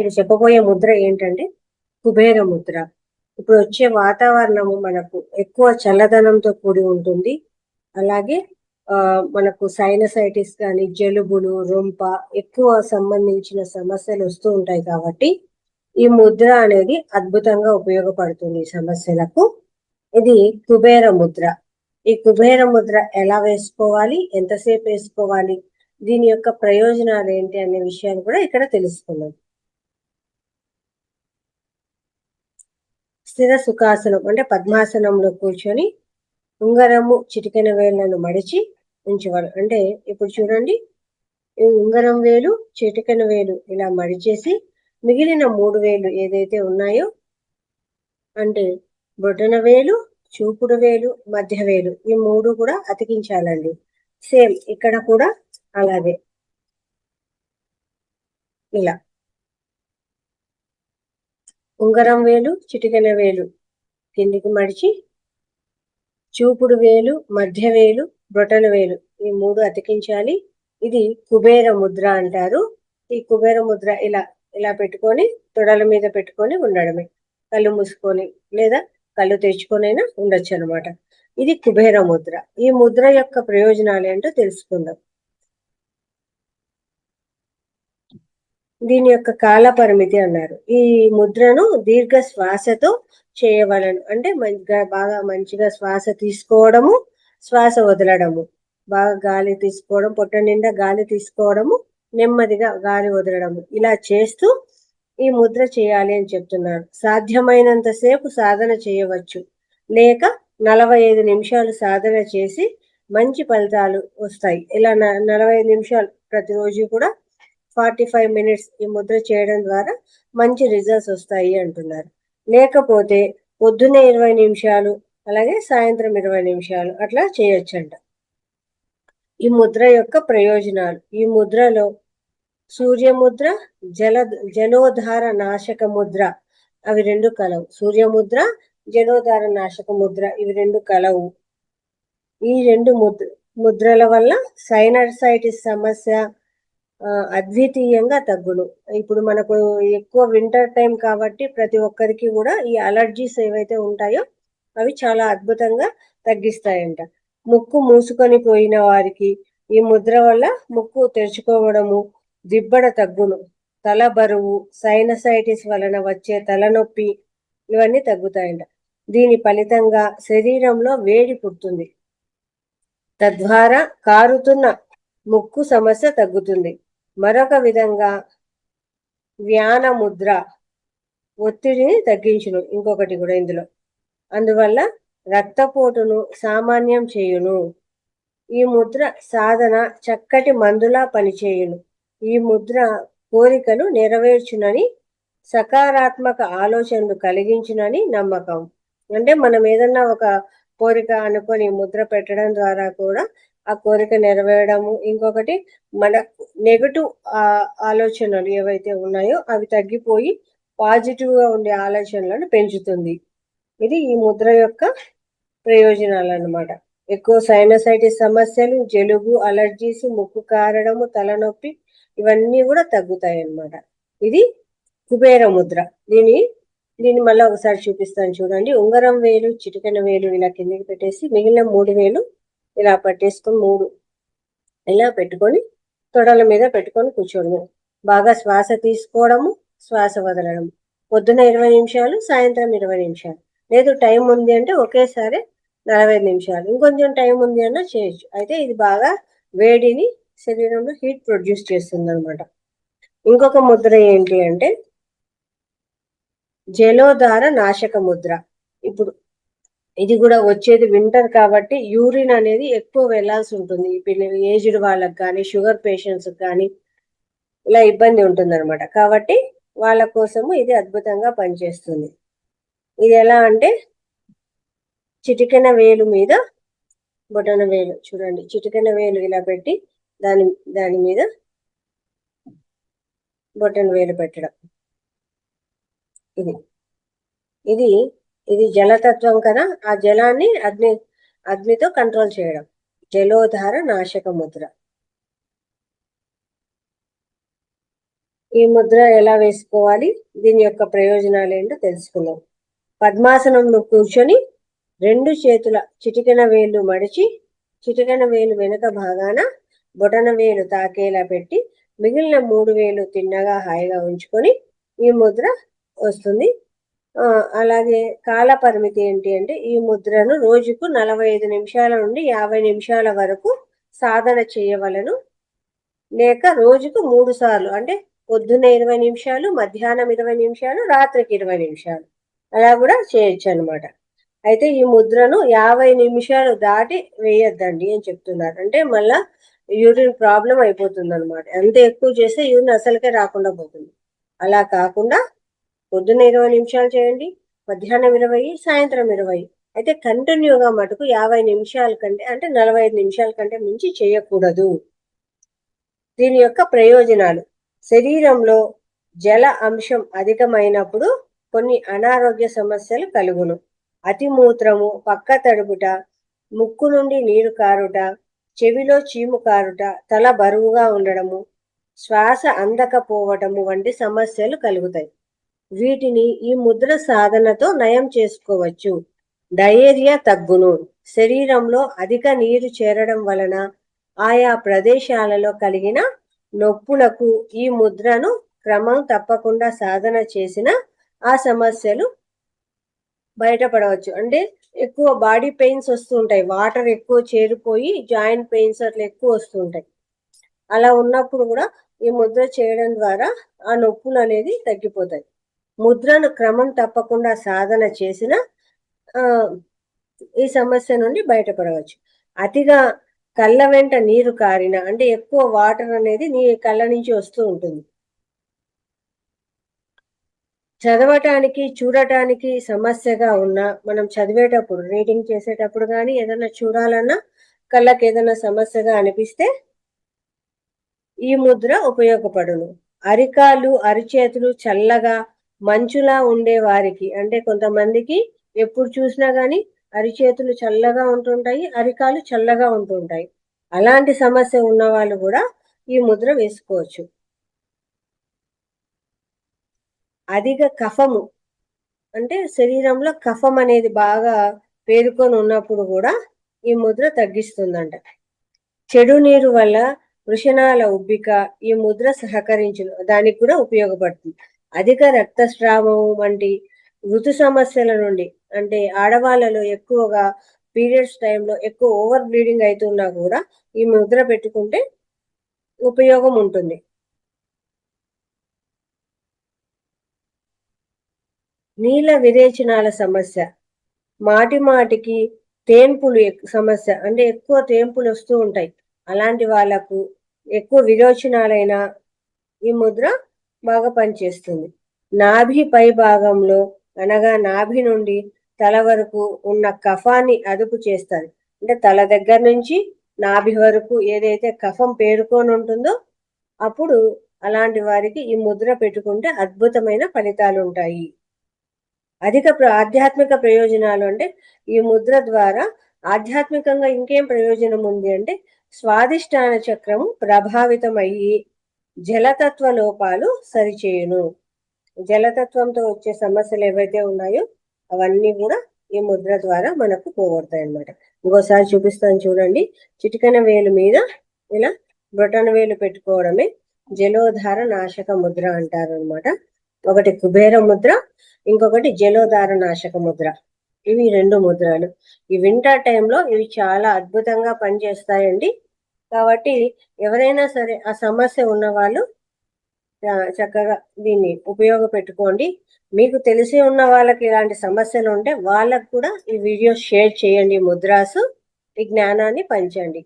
ఇప్పుడు చెప్పబోయే ముద్ర ఏంటంటే కుబేర ముద్ర. ఇప్పుడు వచ్చే వాతావరణము మనకు ఎక్కువ చల్లదనంతో కూడి ఉంటుంది. అలాగే మనకు సైనసైటిస్ కానీ, జలుబులు, రొంప ఎక్కువ సంబంధించిన సమస్యలు వస్తూ ఉంటాయి కాబట్టి ఈ ముద్ర అనేది అద్భుతంగా ఉపయోగపడుతుంది ఈ సమస్యలకు. ఇది కుబేర ముద్ర. ఈ కుబేర ముద్ర ఎలా వేసుకోవాలి, ఎంతసేపు వేసుకోవాలి, దీని యొక్క ప్రయోజనాలు ఏంటి అనే విషయాన్ని కూడా ఇక్కడ తెలుసుకుందాం. స్థిర సుఖాసనం అంటే పద్మాసనంలో కూర్చొని ఉంగరము చిటికెన వేళ్లను మడిచి ఉంచవాలి. అంటే ఇప్పుడు చూడండి, ఈ ఉంగరం వేలు చిటికెన వేలు ఇలా మడిచేసి మిగిలిన 3 వేలు ఏదైతే ఉన్నాయో అంటే బొటన వేలు, చూపుడు వేలు, మధ్య వేలు ఈ 3 కూడా అతికించాలండి. సేమ్ ఇక్కడ కూడా అలాగే ఇలా ఉంగరం వేలు చిటికెన వేలు కిందికి మడిచి చూపుడు వేలు, మధ్య వేలు, బొటన వేలు ఈ 3 అతికించాలి. ఇది కుబేర ముద్ర అంటారు. ఈ కుబేర ముద్ర ఇలా ఇలా పెట్టుకొని తొడల మీద పెట్టుకొని ఉండడమే. కళ్ళు మూసుకొని లేదా కళ్ళు తెచ్చుకొనైనా ఉండొచ్చు అనమాట. ఇది కుబేర ముద్ర. ఈ ముద్ర యొక్క ప్రయోజనాలు ఏంటో తెలుసుకుందాం. దీని యొక్క కాల పరిమితి అన్నారు. ఈ ముద్రను దీర్ఘ శ్వాసతో చేయవలను. అంటే బాగా మంచిగా శ్వాస తీసుకోవడము, శ్వాస వదలడము. బాగా గాలి తీసుకోవడం, పొట్ట నిండా గాలి తీసుకోవడము, నెమ్మదిగా గాలి వదలడము. ఇలా చేస్తూ ఈ ముద్ర చేయాలి అని చెప్తున్నారు. సాధ్యమైనంత సేపు సాధన చేయవచ్చు, లేక 45 నిమిషాలు సాధన చేసి మంచి ఫలితాలు వస్తాయి. ఇలా 45 నిమిషాలు ప్రతిరోజు కూడా 45 మినిట్స్ ఈ ముద్ర చేయడం ద్వారా మంచి రిజల్ట్స్ వస్తాయి అంటున్నారు. లేకపోతే పొద్దున్నే 20 నిమిషాలు అలాగే సాయంత్రం 20 నిమిషాలు అట్లా చేయొచ్చంట. ఈ ముద్ర యొక్క ప్రయోజనాలు. ఈ ముద్రలో సూర్యముద్ర, జలోధార నాశక ముద్ర అవి 2 కలవు. సూర్యముద్ర, జలోధార నాశక ముద్ర ఇవి 2 కలవు. ఈ 2 ముద్రల వల్ల సైనసైటిస్ సమస్య అద్వితీయంగా తగ్గును. ఇప్పుడు మనకు ఎక్కువ వింటర్ టైం కాబట్టి ప్రతి ఒక్కరికి కూడా ఈ అలర్జీస్ ఏవైతే ఉంటాయో అవి చాలా అద్భుతంగా తగ్గిస్తాయంట. ముక్కు మూసుకొని పోయిన వారికి ఈ ముద్ర వల్ల ముక్కు తెరుచుకోవడము, దిబ్బడ తగ్గును. తల బరువు, సైనసైటిస్ వలన వచ్చే తలనొప్పి ఇవన్నీ తగ్గుతాయంట. దీని ఫలితంగా శరీరంలో వేడి పుడుతుంది. తద్వారా కారుతున్న ముక్కు సమస్య తగ్గుతుంది. మరొక విధంగా వ్యాన ముద్ర ఒత్తిడిని తగ్గించును. ఇంకొకటి కూడా ఇందులో అందువల్ల రక్తపోటును సామాన్యం చేయును. ఈ ముద్ర సాధన చక్కటి మందులా పనిచేయును. ఈ ముద్ర కోరికలు నెరవేర్చునని, సకారాత్మక ఆలోచనలు కలిగించునని నమ్మకం. అంటే మనం ఏదన్నా ఒక కోరిక అనుకొని ముద్ర పెట్టడం ద్వారా కూడా ఆ కోరిక నెరవేరడము, ఇంకొకటి మన నెగటివ్ ఆలోచనలు ఏవైతే ఉన్నాయో అవి తగ్గిపోయి పాజిటివ్గా ఉండే ఆలోచనలను పెంచుతుంది. ఇది ఈ ముద్ర యొక్క ప్రయోజనాలు అన్నమాట. ఎక్కువ సైనసైటిస్ సమస్యలు, జలుబు, అలర్జీస్, ముక్కు కారడము, తలనొప్పి ఇవన్నీ కూడా తగ్గుతాయి అన్నమాట. ఇది కుబేర ముద్ర. దీన్ని మళ్ళీ ఒకసారి చూపిస్తాను చూడండి. ఉంగరం వేలు, చిటికెన వేలు ఇలా కిందకి పెట్టేసి మిగిలిన 3 వేలు ఇలా పట్టేసుకొని 3 ఇలా పెట్టుకొని తొడల మీద పెట్టుకొని కూర్చోడము. బాగా శ్వాస తీసుకోవడము, శ్వాస వదలడం. పొద్దున 20 నిమిషాలు, సాయంత్రం 20 నిమిషాలు. లేదు టైం ఉంది అంటే ఒకేసారి 45 నిమిషాలు. ఇంకొంచెం టైం ఉంది అన్నా చేయొచ్చు. అయితే ఇది బాగా వేడిని శరీరంలో హీట్ ప్రొడ్యూస్ చేస్తుంది అనమాట. ఇంకొక ముద్ర ఏంటి అంటే జలోధార నాశక ముద్ర. ఇప్పుడు ఇది కూడా వచ్చేది వింటర్ కాబట్టి యూరిన్ అనేది ఎక్కువ వెళ్లాల్సి ఉంటుంది. పిల్లలు, ఏజ్డ్ వాళ్ళకి కానీ, షుగర్ పేషెంట్స్ కానీ ఇలా ఇబ్బంది ఉంటుంది అనమాట. కాబట్టి వాళ్ళ కోసము ఇది అద్భుతంగా పనిచేస్తుంది. ఇది ఎలా అంటే చిటికెన వేలు మీద బొటన వేలు చూడండి, చిటికెన వేలు ఇలా పెట్టి దాని మీద బొటన వేలు పెట్టడం. ఇది జలతత్వం కదా, ఆ జలాన్ని అగ్నితో కంట్రోల్ చేయడం. జలోధార నాశక ముద్ర. ఈ ముద్ర ఎలా వేసుకోవాలి, దీని యొక్క ప్రయోజనాలు ఏంటో తెలుసుకుందాం. పద్మాసనంలో కూర్చొని 2 చేతుల చిటికెన వేళ్ళు మడిచి, చిటికెన వేలు వెనుక భాగాన బొటన వేలు తాకేలా పెట్టి, మిగిలిన 3 వేలు తిన్నగా హాయిగా ఉంచుకొని ఈ ముద్ర వస్తుంది. అలాగే కాల పరిమితి ఏంటి అంటే, ఈ ముద్రను రోజుకు 45 నిమిషాల నుండి 50 నిమిషాల వరకు సాధన చేయవలను. లేక రోజుకు 3 సార్లు, అంటే పొద్దున్న 20 నిమిషాలు, మధ్యాహ్నం 20 నిమిషాలు, రాత్రికి 20 నిమిషాలు అలా కూడా చేయొచ్చు అనమాట. అయితే ఈ ముద్రను 50 నిమిషాలు దాటి వేయొద్దండి అని చెప్తున్నారు. అంటే మళ్ళా యూరిన్ ప్రాబ్లం అయిపోతుంది అనమాట. ఎంత ఎక్కువ చేస్తే యూరిన్ అసలుకే రాకుండా పోతుంది. అలా కాకుండా పొద్దున్న 20 నిమిషాలు చేయండి, మధ్యాహ్నం 20, సాయంత్రం 20. అయితే కంటిన్యూగా మటుకు 50 నిమిషాల కంటే, అంటే 45 నిమిషాల కంటే మించి చేయకూడదు. దీని యొక్క ప్రయోజనాలు: శరీరంలో జల అంశం అధికమైనప్పుడు కొన్ని అనారోగ్య సమస్యలు కలుగును. అతిమూత్రము, పక్క తడుపుట, ముక్కు నుండి నీరు కారుట, చెవిలో చీము కారుట, తల బరువుగా ఉండడము, శ్వాస అందకపోవటము వంటి సమస్యలు కలుగుతాయి. వీటిని ఈ ముద్ర సాధనతో నయం చేసుకోవచ్చు. డయేరియా తగ్గును. శరీరంలో అధిక నీరు చేరడం వలన ఆయా ప్రదేశాలలో కలిగిన నొప్పులకు ఈ ముద్రను క్రమం తప్పకుండా సాధన చేసిన ఆ సమస్యలు బయటపడవచ్చు. అంటే ఎక్కువ బాడీ పెయిన్స్ వస్తూ ఉంటాయి, వాటర్ ఎక్కువ చేరిపోయి జాయింట్ పెయిన్స్ అట్లా ఎక్కువ వస్తూ ఉంటాయి. అలా ఉన్నప్పుడు కూడా ఈ ముద్ర చేయడం ద్వారా ఆ నొప్పులు అనేది తగ్గిపోతాయి. ముద్రను క్రమం తప్పకుండా సాధన చేసిన ఈ సమస్య నుండి బయటపడవచ్చు. అతిగా కళ్ళ వెంట నీరు కారిన, అంటే ఎక్కువ వాటర్ అనేది నీ కళ్ళ నుంచి వస్తూ ఉంటుంది. చదవటానికి చూడటానికి సమస్యగా ఉన్న, మనం చదివేటప్పుడు రీడింగ్ చేసేటప్పుడు కానీ ఏదైనా చూడాలన్నా కళ్ళకి ఏదైనా సమస్యగా అనిపిస్తే ఈ ముద్ర ఉపయోగపడును. అరికాలు అరిచేతులు చల్లగా మంచులా ఉండే వారికి, అంటే కొంతమందికి ఎప్పుడు చూసినా కానీ అరిచేతులు చల్లగా ఉంటుంటాయి, అరికాలు చల్లగా ఉంటుంటాయి. అలాంటి సమస్య ఉన్న వాళ్ళు కూడా ఈ ముద్ర వేసుకోవచ్చు. అధిక కఫము, అంటే శరీరంలో కఫం అనేది బాగా పేరుకొని ఉన్నప్పుడు కూడా ఈ ముద్ర తగ్గిస్తుందంట. చెడు నీరు వల్ల వృషణాల ఉబ్బిక ఈ ముద్ర సహకరించును, దానికి కూడా ఉపయోగపడుతుంది. అధిక రక్తస్రావము వంటి ఋతు సమస్యల నుండి, అంటే ఆడవాళ్ళలో ఎక్కువగా పీరియడ్స్ టైంలో ఎక్కువ ఓవర్ బ్లీడింగ్ అవుతున్నా కూడా ఈ ముద్ర పెట్టుకుంటే ఉపయోగం ఉంటుంది. నీల విరేచనాల సమస్య, మాటి మాటికి తేన్పులు సమస్య, అంటే ఎక్కువ తేన్పులు వస్తూ ఉంటాయి. అలాంటి వాళ్ళకు ఎక్కువ విరోచనాలైన ఈ ముద్ర బాగా పనిచేస్తుంది. నాభి పై భాగంలో, అనగా నాభి నుండి తల వరకు ఉన్న కఫాన్ని అదుపు చేస్తారు. అంటే తల దగ్గర నుంచి నాభి వరకు ఏదైతే కఫం పేరుకొని ఉంటుందో అప్పుడు అలాంటి వారికి ఈ ముద్ర పెట్టుకుంటే అద్భుతమైన ఫలితాలు ఉంటాయి. అధిక ఆధ్యాత్మిక ప్రయోజనాలు, అంటే ఈ ముద్ర ద్వారా ఆధ్యాత్మికంగా ఇంకేం ప్రయోజనం ఉంది అంటే, స్వాదిష్టాన చక్రము ప్రభావితమయ్యి జలతత్వ లోపాలు సరిచేయును. జలతత్వంతో వచ్చే సమస్యలు ఏవైతే ఉన్నాయో అవన్నీ కూడా ఈ ముద్ర ద్వారా మనకు పోగొడతాయి అన్నమాట. ఇంకోసారి చూపిస్తాను చూడండి. చిటికెన వేలు మీద ఇలా బొటన వేలు పెట్టుకోవడమే జలోధార నాశక ముద్ర అంటారు అనమాట. ఒకటి కుబేర ముద్ర, ఇంకొకటి జలోధార నాశక ముద్ర. ఇవి 2 ముద్రలు. ఈ వింటర్ టైంలో ఇవి చాలా అద్భుతంగా పనిచేస్తాయండి. కాబట్టి ఎవరైనా సరే ఆ సమస్య ఉన్న వాళ్ళు చక్కగా దీన్ని ఉపయోగపెట్టుకోండి. మీకు తెలిసి ఉన్న వాళ్ళకి ఇలాంటి సమస్యలు ఉంటే వాళ్ళకు కూడా ఈ వీడియో షేర్ చేయండి. ముద్రాసు ఈ జ్ఞానాన్ని పంచండి.